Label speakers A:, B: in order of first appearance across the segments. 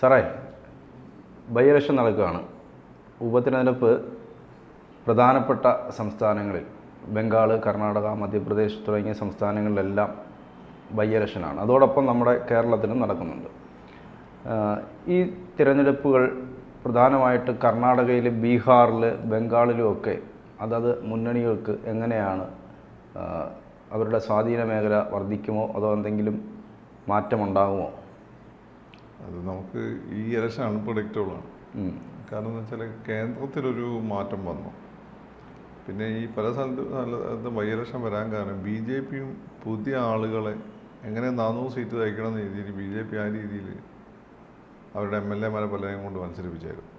A: സാറേ, by election നടക്കുകയാണ്. ഉപതിരഞ്ഞെടുപ്പ് പ്രധാനപ്പെട്ട സംസ്ഥാനങ്ങളിൽ ബംഗാൾ, കർണാടക, മധ്യപ്രദേശ് തുടങ്ങിയ സംസ്ഥാനങ്ങളിലെല്ലാം ബൈ ഇലക്ഷനാണ്. അതോടൊപ്പം നമ്മുടെ കേരളത്തിലും നടക്കുന്നുണ്ട്. ഈ തിരഞ്ഞെടുപ്പുകൾ പ്രധാനമായിട്ട് കർണാടകയിൽ, ബീഹാറിൽ, ബംഗാളിലുമൊക്കെ അതത് മുന്നണികൾക്ക് എങ്ങനെയാണ് അവരുടെ സ്വാധീന മേഖല വർദ്ധിക്കുമോ അതോ എന്തെങ്കിലും മാറ്റമുണ്ടാകുമോ?
B: അത് നമുക്ക് ഈ ഇലക്ഷൻ അൺപ്രഡിക്റ്റബിളാണ്. കാരണം എന്ന് വെച്ചാൽ കേന്ദ്രത്തിലൊരു മാറ്റം വന്നു. പിന്നെ ഈ പല സ്ഥലത്തും ബൈ ഇലക്ഷൻ വരാൻ കാരണം BJPയും പുതിയ ആളുകളെ എങ്ങനെ 400 സീറ്റ് തയ്ക്കണം എന്ന രീതിയിൽ BJP ആ രീതിയിൽ അവരുടെ MLA-മാരെ പലരെയും കൊണ്ട് മത്സരിപ്പിച്ചായിരുന്നു.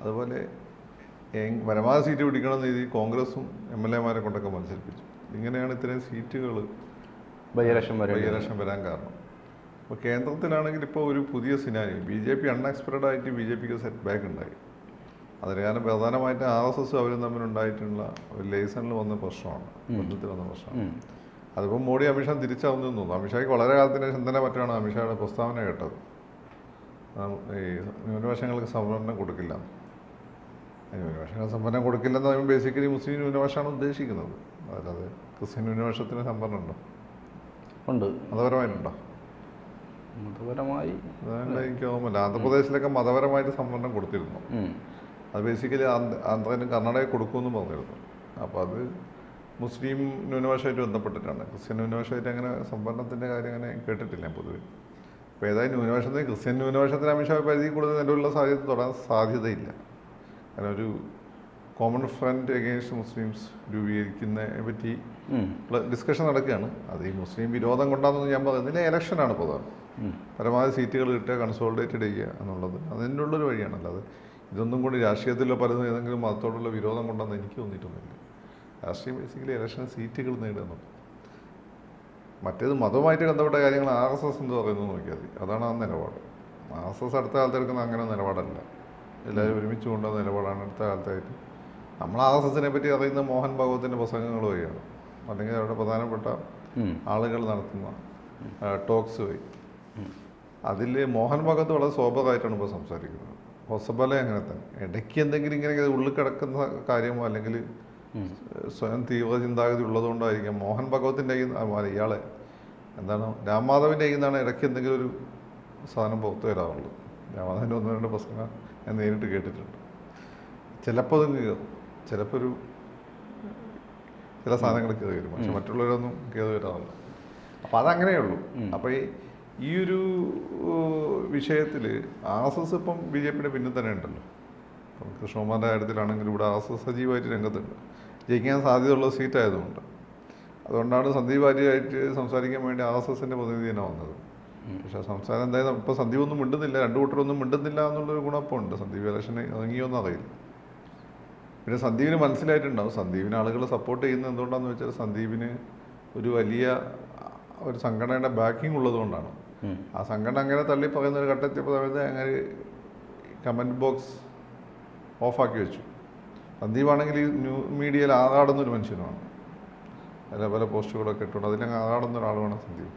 B: അതുപോലെ പരമാവധി സീറ്റ് പിടിക്കണം എന്ന രീതിയിൽ കോൺഗ്രസും MLA-മാരെ കൊണ്ടൊക്കെ മത്സരിപ്പിച്ചു. ഇങ്ങനെയാണ് ഇത്രയും സീറ്റുകൾ
A: ബൈ ഇലക്ഷൻ
B: വരാൻ കാരണം. അപ്പോൾ കേന്ദ്രത്തിലാണെങ്കിൽ ഇപ്പോൾ ഒരു പുതിയ സിനാരി BJP അൺഎക്സ്പെക്റ്റഡ് ആയിട്ട് BJPക്ക് സെറ്റ് ബാക്ക് ഉണ്ടായി. അതിന് കാരണം പ്രധാനമായിട്ട് RSS അവരും തമ്മിലുണ്ടായിട്ടുള്ള ഒരു ലൈസണിൽ വന്ന പ്രശ്നമാണ്, ബന്ധത്തിൽ വന്ന പ്രശ്നമാണ്. അതിപ്പോൾ മോഡി അമിത്ഷാ തിരിച്ചറിഞ്ഞു തോന്നുന്നു. അമിത്ഷായ്ക്ക് വളരെ കാലത്തിന് ശേഷം തന്നെ മറ്റാണ് അമിത്ഷായുടെ പ്രസ്താവന കേട്ടത്, ഈ ന്യൂനപക്ഷങ്ങൾക്ക് സംവരണം കൊടുക്കില്ല. ന്യൂനപക്ഷങ്ങൾക്ക് സംവരണം കൊടുക്കില്ലെന്ന് പറയുമ്പോൾ ബേസിക്കലി മുസ്ലിം ന്യൂനപക്ഷമാണ് ഉദ്ദേശിക്കുന്നത്. അതായത് ക്രിസ്ത്യൻ ന്യൂനപക്ഷത്തിന് സംവരണം ഉണ്ടോ?
A: ഉണ്ട്.
B: മതപരമായിട്ടുണ്ടോ?
A: മതപരമായി
B: എനിക്ക് തോന്നുന്നില്ല. ആന്ധ്രാപ്രദേശിലൊക്കെ മതപരമായിട്ട് സംവരണം കൊടുത്തിരുന്നു. അത് ബേസിക്കലി ആന്ധ്രയിലും കർണാടകയിൽ കൊടുക്കുമെന്ന് പറഞ്ഞിരുന്നു. അപ്പോൾ അത് മുസ്ലിം ന്യൂനപക്ഷമായിട്ട് ബന്ധപ്പെട്ടിട്ടാണ്. ക്രിസ്ത്യൻ ന്യൂനപക്ഷമായിട്ട് അങ്ങനെ സംവരണത്തിൻ്റെ കാര്യം അങ്ങനെ കേട്ടിട്ടില്ല പൊതുവെ. അപ്പോൾ ഏതായാലും ക്രിസ്ത്യൻ ന്യൂനപക്ഷത്തിന് അമിത്ഷാ പരിധി കൂടുതൽ നിലവിലുള്ള സാഹചര്യത്തിൽ തൊടാൻ സാധ്യതയില്ല. കാരണം ഒരു കോമൺ ഫ്രണ്ട് എഗെയിൻസ്റ്റ് മുസ്ലിംസ് രൂപീകരിക്കുന്നതിനെ പറ്റി ഡിസ്കഷൻ നടക്കുകയാണ്. അത് ഈ മുസ്ലിം വിരോധം കൊണ്ടാണെന്ന് ഞാൻ പറയുന്നില്ല. ഇലക്ഷനാണ് പ്രധാനം. പരമാവധി സീറ്റുകൾ കിട്ടുക, കൺസോളിഡേറ്റഡ് ചെയ്യുക എന്നുള്ളത് അതിനുള്ളൊരു വഴിയാണ്. അല്ലാതെ ഇതൊന്നും കൂടി രാഷ്ട്രീയത്തിലോ പലതും ഏതെങ്കിലും മതത്തോടുള്ള വിരോധം കൊണ്ടാണെന്ന് എനിക്ക് തോന്നിയിട്ടൊന്നുമില്ല. രാഷ്ട്രീയം ബേസിക്കലി ഇലക്ഷൻ സീറ്റുകൾ നേടുക എന്നുള്ളത്. മറ്റേത് മതവുമായിട്ട് ബന്ധപ്പെട്ട കാര്യങ്ങൾ RSS എന്ന് പറയുന്നത് നോക്കിയാൽ മതി. അതാണ് ആ നിലപാട്. RSS അടുത്ത കാലത്ത് എടുക്കുന്ന അങ്ങനെ നിലപാടല്ല. എല്ലാവരും ഒരുമിച്ച് കൊണ്ടുവന്ന നിലപാടാണ് അടുത്ത കാലത്തായിട്ട്. നമ്മൾ RSSനെ പറ്റി അറിയുന്ന മോഹൻ ഭാഗവത്തിൻ്റെ പ്രസംഗങ്ങൾ വഴിയാണ്, അല്ലെങ്കിൽ അവരുടെ പ്രധാനപ്പെട്ട ആളുകൾ നടത്തുന്ന ടോക്സ് വഴി. അതിൽ മോഹൻ ഭാഗവത്ത് വളരെ സ്വാഭാവികമായിട്ടാണ് ഇപ്പോൾ സംസാരിക്കുന്നത്. ഹൊസബല അങ്ങനെ തന്നെ ഇടയ്ക്ക് എന്തെങ്കിലും ഇങ്ങനെ ഉള്ളിൽ കിടക്കുന്ന കാര്യമോ അല്ലെങ്കിൽ സ്വയം തീവ്ര ചിന്താഗതി ഉള്ളതുകൊണ്ടായിരിക്കാം മോഹൻ ഭഗവത്തിൻ്റെ ഇയാളെ രാംമാധവിൻ്റെ കയ്യിൽ നിന്നാണ് ഇടയ്ക്ക് എന്തെങ്കിലും ഒരു സാധനം പുറത്തു വരാറുള്ളത്. രാംമാധവിൻ്റെ 1-2 പ്രസംഗം ഞാൻ നേരിട്ട് കേട്ടിട്ടുണ്ട്. ചിലപ്പോൾ അത് കയറും, ചിലപ്പോൾ ചില സാധനങ്ങൾ കയറി വരും, പക്ഷെ മറ്റുള്ളവരൊന്നും കയറി വരാറില്ല. അപ്പോൾ അതങ്ങനെയുള്ളൂ. അപ്പോൾ ഈ ഒരു വിഷയത്തിൽ RSS ഇപ്പം BJPയുടെ പിന്നിൽ തന്നെ ഉണ്ടല്ലോ. ഇപ്പം കൃഷ്ണകുമാറിൻ്റെ കാര്യത്തിലാണെങ്കിലും ഇവിടെ RSS സജീവമായിട്ട് രംഗത്തുണ്ട്. ജയിക്കാൻ സാധ്യതയുള്ള സീറ്റായതുകൊണ്ട്. അതുകൊണ്ടാണ് സന്ദീപ് വാര്യയായിട്ട് സംസാരിക്കാൻ വേണ്ടി RSSൻ്റെ പ്രതിനിധി തന്നെ വന്നത്. പക്ഷേ സംസാരം എന്തായാലും ഇപ്പോൾ സന്ദീപ് ഒന്നും മിണ്ടുന്നില്ല, രണ്ടു കൂട്ടരൊന്നും മിണ്ടുന്നില്ല എന്നുള്ളൊരു ഗുണപ്പമുണ്ട്. സന്ദീപ് ഇലക്ഷന് ഇറങ്ങിയോന്നും അറിയില്ല. പിന്നെ സന്ദീപിന് മനസ്സിലായിട്ടുണ്ടാവും, സന്ദീപിന് ആളുകൾ സപ്പോർട്ട് ചെയ്യുന്നത് എന്തുകൊണ്ടാണെന്ന് വെച്ചാൽ സന്ദീപിന് ഒരു വലിയ ഒരു സംഘടനയുടെ ബാക്കിംഗ് ഉള്ളതുകൊണ്ടാണ്. ആ സംഘടന അങ്ങനെ തള്ളി പറയുന്ന ഒരു ഘട്ടത്തിയപ്പോൾ സമയത്ത് അങ്ങനെ കമൻറ്റ് ബോക്സ് ഓഫാക്കി വെച്ചു. സന്ദീപാണെങ്കിൽ ഈ മീഡിയയിൽ ആറാടുന്നൊരു മനുഷ്യനുമാണ്. അതിലെ പല പോസ്റ്റുകളൊക്കെ ഇട്ടുണ്ട്, അതിലങ്ങ് ആറാടുന്ന ഒരാളുമാണ് സന്ദീപ്.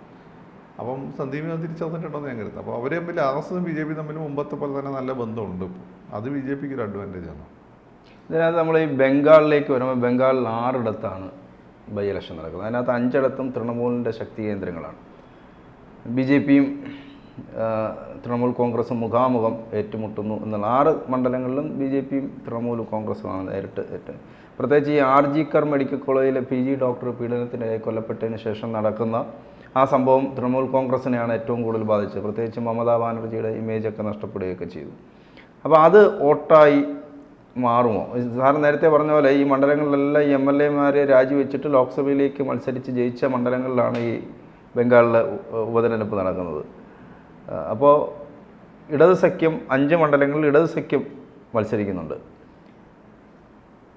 B: അപ്പം സന്ദീപിനെ തിരിച്ചറിഞ്ഞിട്ടുണ്ടെന്ന് ഞാൻ കരുതുന്നത്. അപ്പോൾ അവർ തമ്മിൽ RSSും BJP തമ്മിൽ മുമ്പത്തെ പോലെ തന്നെ നല്ല ബന്ധമുണ്ട്. അത് BJPക്ക് ഒരു അഡ്വാൻറ്റേജാണ്.
A: ഇതിനകത്ത് നമ്മൾ ഈ ബംഗാളിലേക്ക് വരുമ്പോൾ ബംഗാളിൽ 6 ഇടത്താണ് ബൈ ഇലക്ഷൻ നടക്കുന്നത്. അതിനകത്ത് 5 ഇടത്തും തൃണമൂലിൻ്റെ ശക്തി കേന്ദ്രങ്ങളാണ്. BJPയും തൃണമൂൽ കോൺഗ്രസും മുഖാമുഖം ഏറ്റുമുട്ടുന്നു എന്നുള്ള 6 മണ്ഡലങ്ങളിലും BJPയും തൃണമൂൽ കോൺഗ്രസുമാണ് നേരിട്ട്. പ്രത്യേകിച്ച് ഈ RG കർ മെഡിക്കൽ കോളേജിലെ PG ഡോക്ടർ പീഡനത്തിനിടെ കൊല്ലപ്പെട്ടതിന് ശേഷം നടക്കുന്ന ആ സംഭവം തൃണമൂൽ കോൺഗ്രസിനെയാണ് ഏറ്റവും കൂടുതൽ ബാധിച്ചത്. പ്രത്യേകിച്ച് മമതാ ബാനർജിയുടെ ഇമേജൊക്കെ നഷ്ടപ്പെടുകയൊക്കെ ചെയ്തു. അപ്പോൾ അത് വോട്ടായി മാറുമോ? സാറ് നേരത്തെ പറഞ്ഞ പോലെ ഈ മണ്ഡലങ്ങളിലെല്ലാം ഈ MLA-മാരെ രാജിവെച്ചിട്ട് ലോക്സഭയിലേക്ക് മത്സരിച്ച് ജയിച്ച മണ്ഡലങ്ങളിലാണ് ഈ ബംഗാളിലെ ഉപതെരഞ്ഞെടുപ്പ് നടക്കുന്നത്. അപ്പോൾ ഇടത് സഖ്യം 5 മണ്ഡലങ്ങളിൽ ഇടത് സഖ്യം മത്സരിക്കുന്നുണ്ട്.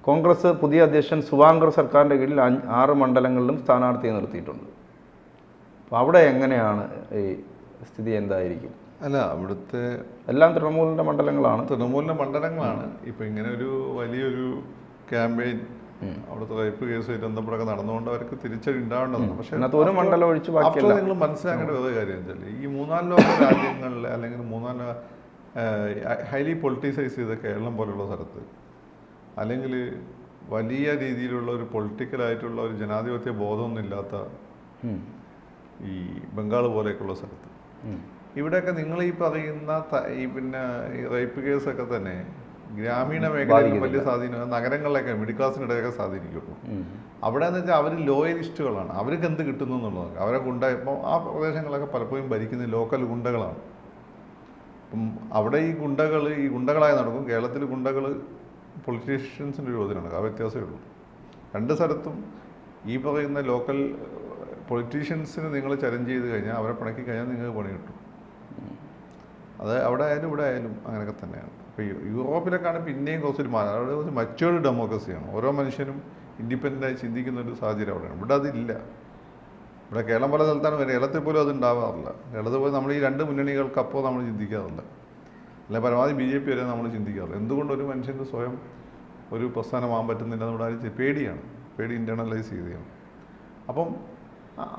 A: കോൺഗ്രസ് പുതിയ അധ്യക്ഷൻ സുവാങ്കർ സർക്കാരിൻ്റെ കീഴിൽ 6 മണ്ഡലങ്ങളിലും സ്ഥാനാർത്ഥിയെ നിർത്തിയിട്ടുണ്ട്. അപ്പോൾ അവിടെ എങ്ങനെയാണ് ഈ സ്ഥിതി എന്തായിരിക്കും?
B: അല്ല, അവിടുത്തെ
A: എല്ലാം തൃണമൂലിൻ്റെ മണ്ഡലങ്ങളാണ്.
B: ഇപ്പോൾ ഇങ്ങനെ ഒരു വലിയൊരു ക്യാമ്പയിൻ അവിടുത്തെ റേപ്പ് കേസുമായിട്ട് ബന്ധപ്പെട്ടൊക്കെ നടന്നുകൊണ്ട് അവർക്ക് തിരിച്ചടി ഉണ്ടാവേണ്ടതാണ്. പക്ഷേ
A: ഒരു മണ്ഡലം ഒഴിച്ച്
B: അപ്പോൾ നിങ്ങൾ മനസ്സിലാക്കേണ്ട ഒരു കാര്യം വെച്ചാൽ ഈ മൂന്നാം ലോക രാജ്യങ്ങളിൽ അല്ലെങ്കിൽ ഹൈലി പൊളിറ്റിസൈസ് ചെയ്ത കേരളം പോലുള്ള സ്ഥലത്ത്, അല്ലെങ്കിൽ വലിയ രീതിയിലുള്ള ഒരു പൊളിറ്റിക്കലായിട്ടുള്ള ഒരു ജനാധിപത്യ ബോധമൊന്നും ഇല്ലാത്ത ഈ ബംഗാൾ പോലെയൊക്കെയുള്ള സ്ഥലത്ത്, ഇവിടെയൊക്കെ നിങ്ങൾ ഈ പറയുന്ന ഈ റേപ്പ് കേസൊക്കെ തന്നെ ഗ്രാമീണ മേഖലയിൽ വലിയ സ്വാധീനം, നഗരങ്ങളിലൊക്കെ മിഡിൽ ക്ലാസ്സിനിടയൊക്കെ സ്വാധീനിക്കുള്ളൂ. അവിടെ എന്ന് വെച്ചാൽ അവർ ലോയലിസ്റ്റുകളാണ്. അവർക്ക് എന്ത് കിട്ടുന്നു എന്നുള്ളത് അവരെ ഇപ്പം ആ പ്രദേശങ്ങളൊക്കെ പലപ്പോഴും ഭരിക്കുന്ന ലോക്കൽ ഗുണ്ടകളാണ്. അപ്പം അവിടെ ഈ ഗുണ്ടകളായി നടക്കും. കേരളത്തിൽ ഗുണ്ടകൾ പൊളിറ്റീഷ്യൻസിൻ്റെ ഒരു ചോദ്യമാണ്. ആ വ്യത്യാസമേ ഉള്ളൂ. രണ്ട് സ്ഥലത്തും ഈ പറയുന്ന ലോക്കൽ പൊളിറ്റീഷ്യൻസിന് നിങ്ങൾ ചലഞ്ച് ചെയ്ത് കഴിഞ്ഞാൽ, അവരെ പിണക്കി കഴിഞ്ഞാൽ നിങ്ങൾക്ക് പണി കിട്ടും. അത് അവിടെ ആയാലും ഇവിടെ ആയാലും അങ്ങനെയൊക്കെ തന്നെയാണ്. ഇപ്പോൾ യൂറോപ്പിലൊക്കെയാണ് പിന്നെയും കുറച്ചൊരു അവിടെ കുറച്ച് മച്ചുവേർഡ് ഡെമോക്രസിയാണ്. ഓരോ മനുഷ്യനും ഇൻഡിപെൻഡൻ്റായി ചിന്തിക്കുന്ന ഒരു സാഹചര്യം അവിടെയാണ്. ഇവിടെ അതില്ല. ഇവിടെ കേരളം പല സ്ഥലത്താണ് വരെ. കേരളത്തിൽ പോലും അത് ഉണ്ടാവാറില്ല. കേരളത്തിൽ പോലും നമ്മൾ ഈ രണ്ട് മുന്നണികൾക്കപ്പോൾ നമ്മൾ ചിന്തിക്കാറില്ല. അല്ലെ പരമാവധി BJP വരെ നമ്മൾ ചിന്തിക്കാറില്ല. എന്തുകൊണ്ട് ഒരു മനുഷ്യന് സ്വയം ഒരു പ്രസ്ഥാനമാകാൻ പറ്റുന്നില്ല നമ്മുടെ ആരും പേടിയാണ്. പേടി ഇൻറ്റേർണലൈസ് ചെയ്തതാണ്. അപ്പം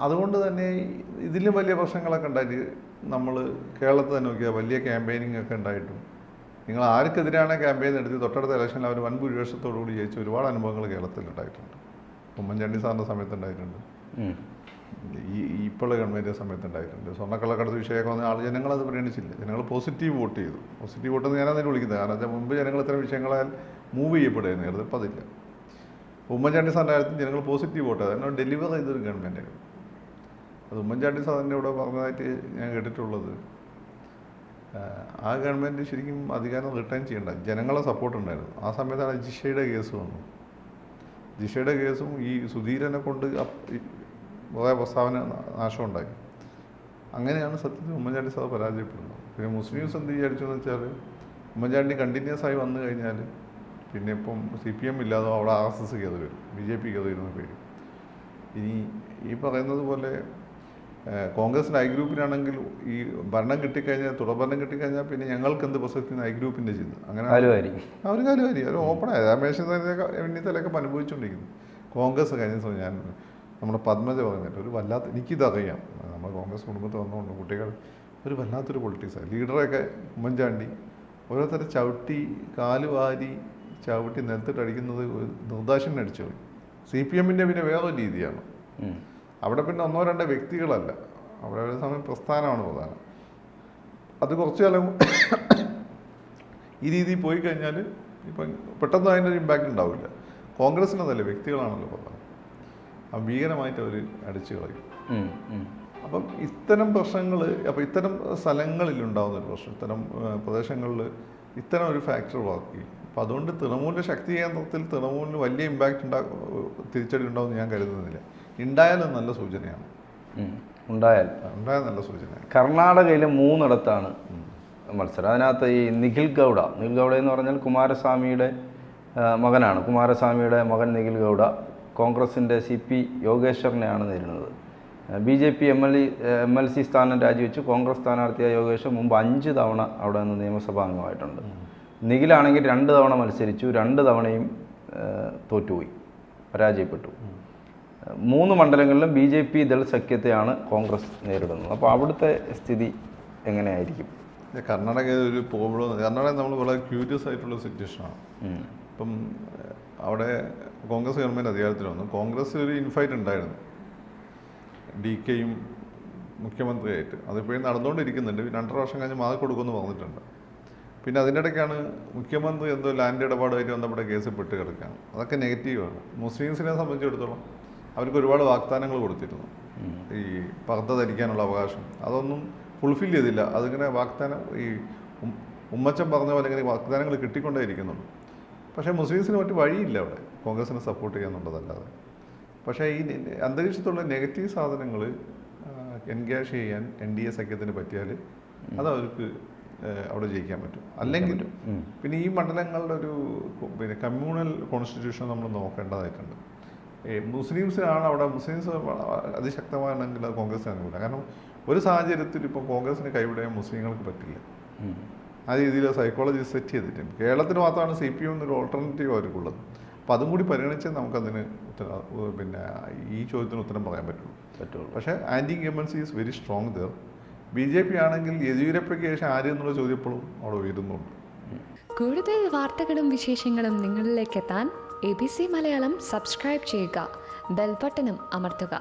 B: അതുകൊണ്ട് തന്നെ ഇതിലും വലിയ പ്രശ്നങ്ങളൊക്കെ ഉണ്ടായിട്ട് നമ്മൾ കേരളത്തിൽ തന്നെ നോക്കിയാൽ വലിയ ക്യാമ്പയിനിങ് ഒക്കെ ഉണ്ടായിട്ടും നിങ്ങൾ ആർക്കെതിരാണ് ക്യാമ്പയിൻ നടത്തി തൊട്ടടുത്ത ഇലക്ഷനിൽ അവർ വൻ ഭൂരിപക്ഷത്തോടുകൂടി ജയിച്ച ഒരുപാട് അനുഭവങ്ങൾ കേരളത്തിൽ ഉണ്ടായിട്ടുണ്ട്. ഉമ്മൻചാണ്ടി സാറിൻ്റെ സമയത്ത് ഉണ്ടായിട്ടുണ്ട്, ഇപ്പോഴുള്ള ഗവൺമെൻറ്റിൻ്റെ സമയത്ത് ഉണ്ടായിട്ടുണ്ട്. സ്വർണ്ണക്കള്ളക്കടത്ത് വിഷയമൊക്കെ വന്ന ജനങ്ങളത് പരിഗണിച്ചില്ല. ജനങ്ങൾ പോസിറ്റീവ് വോട്ട് ചെയ്തു. പോസിറ്റീവ് വോട്ട് എന്ന് ഞാനതിന് വിളിക്കുന്നത്. കാരണം വെച്ചാൽ മുമ്പ് ജനങ്ങൾ ഇത്തരം വിഷയങ്ങളാൽ മൂവ് ചെയ്യപ്പെടുകയായിരുന്നു. ഇപ്പോൾ അതില്ല. ഉമ്മൻചാണ്ടി സാറിൻ്റെ കാര്യത്തിൽ ജനങ്ങൾ പോസിറ്റീവ് വോട്ട് ചെയ്തു. അതിനോട് ഡെലിവർ ചെയ്തൊരു ഗവൺമെൻറ്റായിരുന്നു അത്. ഉമ്മൻചാണ്ടി സാറിൻ്റെ ഇവിടെ പറഞ്ഞതായിട്ട് ഞാൻ കേട്ടിട്ടുള്ളത്, ആ ഗവൺമെൻറ് ശരിക്കും അധികാരം റിട്ടേൺ ചെയ്യേണ്ട ജനങ്ങളെ സപ്പോർട്ട് ഉണ്ടായിരുന്നു. ആ സമയത്താണ് ജിഷയുടെ കേസ് വന്നു. ജിഷയുടെ കേസും ഈ സുധീരനെ കൊണ്ട് കുറേ പ്രസ്താവന നാശമുണ്ടായി. അങ്ങനെയാണ് സത്യത്തിൽ ഉമ്മൻചാണ്ടി സാർ പരാജയപ്പെടുന്നത്. പിന്നെ മുസ്ലിംസ് എന്ത് വിചാരിച്ചു എന്ന് വെച്ചാൽ, ഉമ്മൻചാണ്ടി കണ്ടിന്യൂസ് ആയി വന്നു കഴിഞ്ഞാൽ പിന്നെ ഇപ്പം CPM ഇല്ലാതെ അവിടെ RSS കയറി വരും, BJP കയറി വരുന്ന പേടി. ഇനി ഈ പറയുന്നത് പോലെ കോൺഗ്രസിന് I ഗ്രൂപ്പിനാണെങ്കിൽ ഈ ഭരണം കിട്ടിക്കഴിഞ്ഞാൽ, തുടർഭരണം കിട്ടിക്കഴിഞ്ഞാൽ പിന്നെ ഞങ്ങൾക്ക് എന്ത് പ്രസക്തി I ഗ്രൂപ്പിൻ്റെ ചെയ്ത് അങ്ങനെ അവർ കാലുവാരി അവർ ഓപ്പണായത്. രമേശ് ചെന്നിത്തലയൊക്കെ അനുഭവിച്ചുകൊണ്ടിരിക്കുന്നു. കോൺഗ്രസ് കഴിഞ്ഞ ദിവസം ഞാൻ നമ്മുടെ പത്മജ പറഞ്ഞിട്ട് ഒരു വല്ലാത്ത, എനിക്കിതറിയാം, നമ്മൾ കോൺഗ്രസ് കുടുംബത്തിൽ വന്നുകൊണ്ട് കുട്ടികൾ ഒരു വല്ലാത്തൊരു പൊളിറ്റിക്സാണ്. ലീഡറൊക്കെ ഉമ്മൻചാണ്ടി ഓരോരുത്തരെ കാലുവാരി ചവിട്ടി നിലത്തിട്ടടിക്കുന്നത് നിർദ്ദാക്ഷിണ്യം അടിച്ചു പോയി. CPMൻ്റെ പിന്നെ വേറൊരു രീതിയാണ്. അവിടെ പിന്നെ ഒന്നോ രണ്ടോ വ്യക്തികളല്ല, അവിടെ ഒരു സമയം പ്രസ്ഥാനമാണ് പ്രധാനം. അത് കുറച്ചു കാലം ഈ രീതിയിൽ പോയി കഴിഞ്ഞാൽ ഇപ്പം പെട്ടെന്ന് അതിൻ്റെ ഒരു ഇമ്പാക്റ്റ് ഉണ്ടാവില്ല. കോൺഗ്രസിനതല്ലേ, വ്യക്തികളാണല്ലോ പ്രധാനം. ഭീകരമായിട്ട് അവർ അടിച്ചു കളയും. അപ്പം ഇത്തരം പ്രശ്നങ്ങൾ, അപ്പോൾ ഇത്തരം സ്ഥലങ്ങളിലുണ്ടാകുന്നൊരു പ്രശ്നം, ഇത്തരം പ്രദേശങ്ങളിൽ ഇത്തരം ഒരു ഫാക്ടർ വർക്ക് ചെയ്യും. അപ്പം അതുകൊണ്ട് തൃണമൂലിൻ്റെ ശക്തി കേന്ദ്രത്തിൽ തൃണമൂലിന് വലിയ ഇമ്പാക്റ്റ് തിരിച്ചടി ഉണ്ടാവുമെന്ന് ഞാൻ കരുതുന്നില്ല. ഉണ്ടായാലും നല്ല സൂചനയാണ്.
A: ഉണ്ടായാൽ
B: നല്ല സൂചനയാണ്.
A: കർണാടകയിലെ 3 ഇടത്താണ് മത്സരം. അതിനകത്ത് ഈ നിഖിൽ ഗൗഡ എന്ന് പറഞ്ഞാൽ കുമാരസ്വാമിയുടെ മകനാണ്. കുമാരസ്വാമിയുടെ മകൻ നിഖിൽ ഗൗഡ കോൺഗ്രസിൻ്റെ CP യോഗേശ്വറിനെയാണ് നേരിടുന്നത്. BJP MLC സ്ഥാനം രാജിവെച്ച് കോൺഗ്രസ് സ്ഥാനാർത്ഥിയായ യോഗേശ്വർ മുമ്പ് 5 തവണ അവിടെ നിന്ന് നിയമസഭാ അംഗമായിട്ടുണ്ട്. നിഖിലാണെങ്കിൽ 2 തവണ മത്സരിച്ചു, 2 തവണയും തോറ്റുപോയി, പരാജയപ്പെട്ടു. 3 മണ്ഡലങ്ങളിലും BJP ദൾ സഖ്യത്തെയാണ് കോൺഗ്രസ് നേരിടുന്നത്. അപ്പോൾ അവിടുത്തെ സ്ഥിതി എങ്ങനെയായിരിക്കും?
B: കർണാടക ഒരു പ്രോബ്ലം, കർണാടക നമ്മൾ വളരെ ക്യൂരിയസ് ആയിട്ടുള്ള സിറ്റുവേഷനാണ്. ഇപ്പം അവിടെ കോൺഗ്രസ് ഗവൺമെൻറ് അധികാരത്തിൽ വന്നു. കോൺഗ്രസ് ഒരു ഇൻഫൈറ്റ് ഉണ്ടായിരുന്നു DKയും മുഖ്യമന്ത്രിയായിട്ട്. അതിപ്പോഴും നടന്നുകൊണ്ടിരിക്കുന്നുണ്ട്. 2.5 വർഷം കഴിഞ്ഞ് മാറി കൊടുക്കുമെന്ന് പറഞ്ഞിട്ടുണ്ട്. പിന്നെ അതിനിടയ്ക്കാണ് മുഖ്യമന്ത്രി എന്തോ ലാൻഡ് ഇടപാടുമായിട്ട് ബന്ധപ്പെട്ട കേസ് പെട്ട് കിടക്കുകയാണ്. അതൊക്കെ നെഗറ്റീവാണ്. മുസ്ലിംസിനെ സംബന്ധിച്ചിടത്തോളം അവർക്ക് ഒരുപാട് വാഗ്ദാനങ്ങൾ കൊടുത്തിരുന്നു. ഈ പർദ്ദ ധരിക്കാനുള്ള അവകാശം അതൊന്നും ഫുൾഫിൽ ചെയ്തില്ല. അതിങ്ങനെ വാഗ്ദാനം, ഈ ഉമ്മച്ചൻ പറഞ്ഞ പോലെ ഇങ്ങനെ വാഗ്ദാനങ്ങൾ കിട്ടിക്കൊണ്ടേ ഇരിക്കുന്നുള്ളൂ. പക്ഷേ മുസ്ലിംസിന് മറ്റു വഴിയില്ല അവിടെ കോൺഗ്രസിനെ സപ്പോർട്ട് ചെയ്യാന്നുള്ളതല്ലാതെ. പക്ഷേ ഈ അന്തരീക്ഷത്തുള്ള നെഗറ്റീവ് സാധനങ്ങൾ എൻഗേജ് ചെയ്യാൻ NDA സഖ്യത്തിന് പറ്റിയാൽ അതവർക്ക് അവിടെ ജയിക്കാൻ പറ്റും. അല്ലെങ്കിൽ പിന്നെ ഈ മണ്ഡലങ്ങളുടെ ഒരു കമ്മ്യൂണൽ കോൺസ്റ്റിറ്റ്യൂഷൻ നമ്മൾ നോക്കേണ്ടതായിട്ടുണ്ട്. മുസ്ലിംസിനാണ് അവിടെ, മുസ്ലിംസ് അതിശക്തമാണെങ്കിൽ അത് കോൺഗ്രസിന് അനുകൂലം. കാരണം ഒരു സാഹചര്യത്തിൽ ഇപ്പോൾ കോൺഗ്രസിന് കൈവിടാൻ മുസ്ലിങ്ങൾക്ക് പറ്റില്ല. ആ രീതിയിൽ സൈക്കോളജി സെറ്റ് ചെയ്തിട്ടുണ്ട്. കേരളത്തിൽ മാത്രമാണ് CPM എന്നൊരു ഓൾട്ടർനേറ്റീവ് അവർക്കുള്ളത്. അപ്പോൾ അതും കൂടി പരിഗണിച്ച് നമുക്കതിന് പിന്നെ ഈ ചോദ്യത്തിന് ഉത്തരം പറയാൻ പറ്റുള്ളൂ. പക്ഷേ anti incumbency is very strong there. BJP ആണെങ്കിൽ യെദ്യൂരപ്പയ്ക്ക് ശേഷം ആര് എന്നുള്ള ചോദ്യം ഇപ്പോഴും അവിടെ ഉയരുന്നുണ്ട്.
C: കൂടുതൽ വാർത്തകളും വിശേഷങ്ങളും നിങ്ങളിലേക്ക് എത്താൻ ABC മലയാളം സബ്സ്ക്രൈബ് ചെയ്യുക, ബെൽ ബട്ടണും അമർത്തുക.